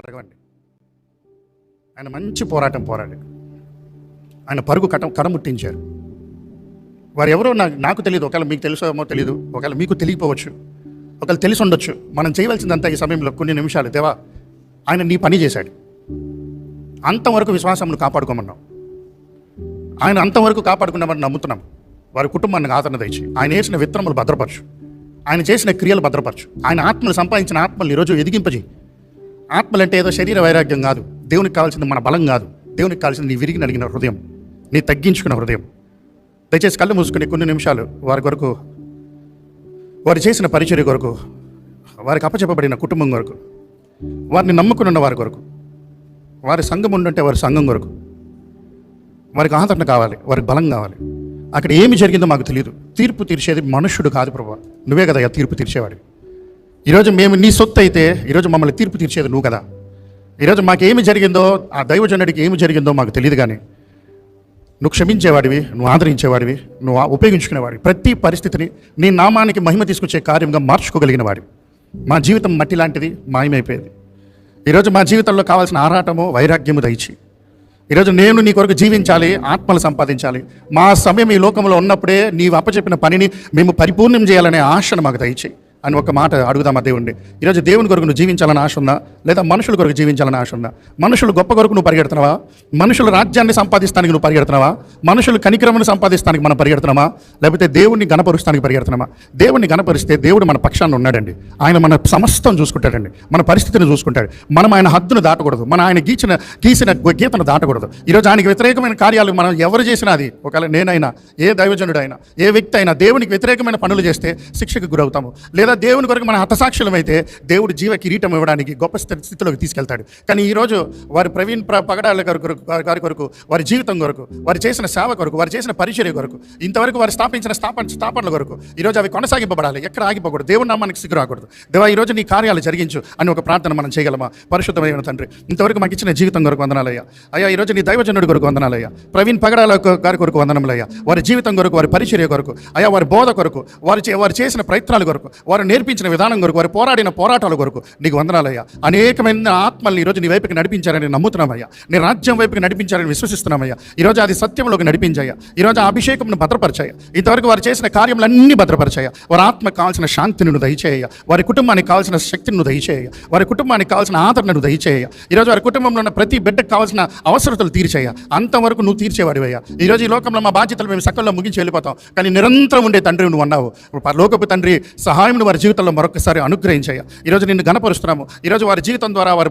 అడగండి. ఆయన మంచి పోరాటం పోరాడారు. ఆయన పరుగు కడముట్టించారు. వారు ఎవరో నాకు తెలియదు. ఒకవేళ మీకు తెలుసో తెలియదు, ఒకవేళ మీకు తెలియకపోవచ్చు, ఒకవేళ తెలిసి ఉండొచ్చు. మనం చేయవలసిందంతా ఈ సమయంలో కొన్ని నిమిషాలు, దేవా ఆయన నీ పని చేశాడు, అంతవరకు విశ్వాసంను కాపాడుకోమన్నాం. ఆయన అంతవరకు కాపాడుకున్నామని నమ్ముతున్నాం. వారి కుటుంబానికి ఆదరణ తెచ్చి ఆయన వేసిన విత్తనములు భద్రపరచు, ఆయన చేసిన క్రియలు భద్రపరచు. ఆయన ఆత్మలు సంపాదించిన ఆత్మలు ఈరోజు ఎదిగింపజేయి. ఆత్మలు అంటే ఏదో శరీర వైరాగ్యం కాదు. దేవునికి కావాల్సింది మన బలం కాదు. దేవునికి కావాల్సింది నీ విరిగి నలిగిన హృదయం, నీ తగ్గించుకున్న హృదయం. దయచేసి కళ్ళు మూసుకుని కొన్ని నిమిషాలు వారి కొరకు, వారు చేసిన పరిచర్య కొరకు, వారికి అప్పచెప్పబడిన కుటుంబం కొరకు, వారిని నమ్ముకున్న వారి కొరకు, వారి సంఘం ఉండుంటే వారి సంఘం కొరకు, వారికి ఆదరణ కావాలి, వారికి బలం కావాలి. అక్కడ ఏమి జరిగిందో మాకు తెలియదు. తీర్పు తీర్చేది మనుష్యుడు కాదు ప్రభువా, నువ్వే కదా తీర్పు తీర్చేవాడు. ఈరోజు మేము నీ సొత్తు అయితే ఈరోజు మమ్మల్ని తీర్పు తీర్చేది నువ్వు కదా. ఈరోజు మాకేమి జరిగిందో, ఆ దైవజనుడికి ఏమి జరిగిందో మాకు తెలియదు, కానీ నువ్వు క్షమించేవాడివి, నువ్వు ఆదరించేవాడివి, నువ్వు ఉపయోగించుకునేవాడివి. ప్రతి పరిస్థితిని నీ నామానికి మహిమ తీసుకొచ్చే కార్యంగా మార్చుకోగలిగిన వాడివి. మా జీవితం మట్టి లాంటిది, మాయమైపోయేది. ఈరోజు మా జీవితంలో కావాల్సిన ఆరాటము, వైరాగ్యము దయచి ఈరోజు నేను నీ కొరకు జీవించాలి, ఆత్మలు సంపాదించాలి. మా సమయం ఈ లోకంలో ఉన్నప్పుడే నీవు అప్పచెప్పిన పనిని మేము పరిపూర్ణం చేయాలనే ఆశను మాకు దయచేయి అని ఒక మాట అడుగుదామా దేవుణ్ణి. ఈరోజు దేవుని కొరకు నువ్వు జీవించాలని ఆశ ఉందా, లేదా మనుషుల కొరకు జీవించాలని ఆశ ఉందా? మనుషులు గొప్ప కొరకు నువ్వు పరిగెడుతున్నావా? మనుషుల రాజ్యాన్ని సంపాదిస్తానికి నువ్వు పరిగెడుతున్నావా? మనుషులు కనికరమును సంపాదిస్తానికి మనం పరిగెడుతున్నామా? లేకపోతే దేవుణ్ణి గణపరుస్తానికి పరిగెడుతున్నామా? దేవుణ్ణి గణపరిస్తే దేవుడు మన పక్షాన్ని ఉన్నాడండి. ఆయన మన సమస్తం చూసుకుంటాడండి, మన పరిస్థితిని చూసుకుంటాడు. మనం ఆయన హద్దును దాటకూడదు, మన ఆయన గీసిన గీతను దాటకూడదు. ఈరోజు ఆయనకి వ్యతిరేకమైన కార్యాలు మనం ఎవరు చేసినా, అది ఒకవేళ నేనైనా, ఏ దైవజనుడైనా, ఏ వ్యక్తి అయినా దేవునికి వ్యతిరేకమైన పనులు చేస్తే శిక్షకు గురవుతాము. లేదా దేవుని కొరకు మన హతసాక్షులమైతే దేవుడు జీవ కిరీటం ఇవ్వడానికి గొప్ప స్థితిలోకి తీసుకెళ్తాడు. కానీ ఈరోజు వారి ప్రవీణ్ పగడాల గారి కొరకు, వారి జీవితం కొరకు, వారు చేసిన సేవ కొరకు, వారు చేసిన పరిచర్య కొరకు, ఇంతవరకు వారు స్థాపించిన స్థాపనల కొరకు ఈరోజు అవి కొనసాగింపబడాలి. ఎక్కడ ఆగిపోకూడదు. దేవుని నామానికి సిగ్గు రాకూడదు. దేవా ఈరోజు నీ కార్యాలు జరిగించు అని ఒక ప్రార్థన మనం చేయగలమా? పరిశుద్ధమైన తండ్రి, ఇంతవరకు మాకు ఇచ్చిన జీవితం కొరకు వందనాలయ్యా. అయ్యా ఈరోజు నీ దైవజనుడి కొరకు వందనాలయ్యా. ప్రవీణ్ పగడాల గారి కొరకు వందనములయ్యా. వారి జీవితం కొరకు, వారి పరిచర్య కొరకు, అయ్యా వారి బోధ కొరకు, వారు చేసిన ప్రయత్నాల కొరకు, వారు నేర్పించిన విధానం కొరకు, వారు పోరాడిన పోరాటాల కొరకు నీకు వందనాలయ్యా. అనేకమైన ఆత్మల్ని ఈరోజు నీ వైపుకి నడిపించారని నమ్ముతున్నామయ్యా. నీ రాజ్యం వైపుకి నడిపించారని విశ్వసిస్తున్నామయ్యా. ఈరోజు అది సత్యంలోకి నడిపించాయా. ఈరోజు ఆ అభిషేకంను భద్రపరిచాయా. ఇంతవరకు వారు చేసిన కార్యములన్నీ భద్రపరిచాయా. వారి ఆత్మకు కావాల్సిన శాంతిని నువ్వు దయచేయ, వారి కుటుంబానికి కావాల్సిన శక్తిని నువ్వు దయచేయ, వారి కుటుంబానికి కావాల్సిన ఆదరణను దయచేయ. ఈరోజు వారి కుటుంబంలో ఉన్న ప్రతి బిడ్డకు కావాల్సిన అవసరతలు తీర్చేయ. అంతవరకు నువ్వు తీర్చేవాడివయ్యా. ఈరోజు ఈ లోకంలో మా బాధ్యతలు మేము సకల్లో ముగించి వెళ్ళిపోతాం, కానీ నిరంతరం ఉండే తండ్రి నువ్వు అన్నావు. లోకపు తండ్రి సహాయం వారి జీవితంలో మరొకసారి అనుగ్రహించాయ. ఈరోజు నిన్ను గణపరుస్తున్నాము. ఈరోజు వారి జీవితం ద్వారా వారి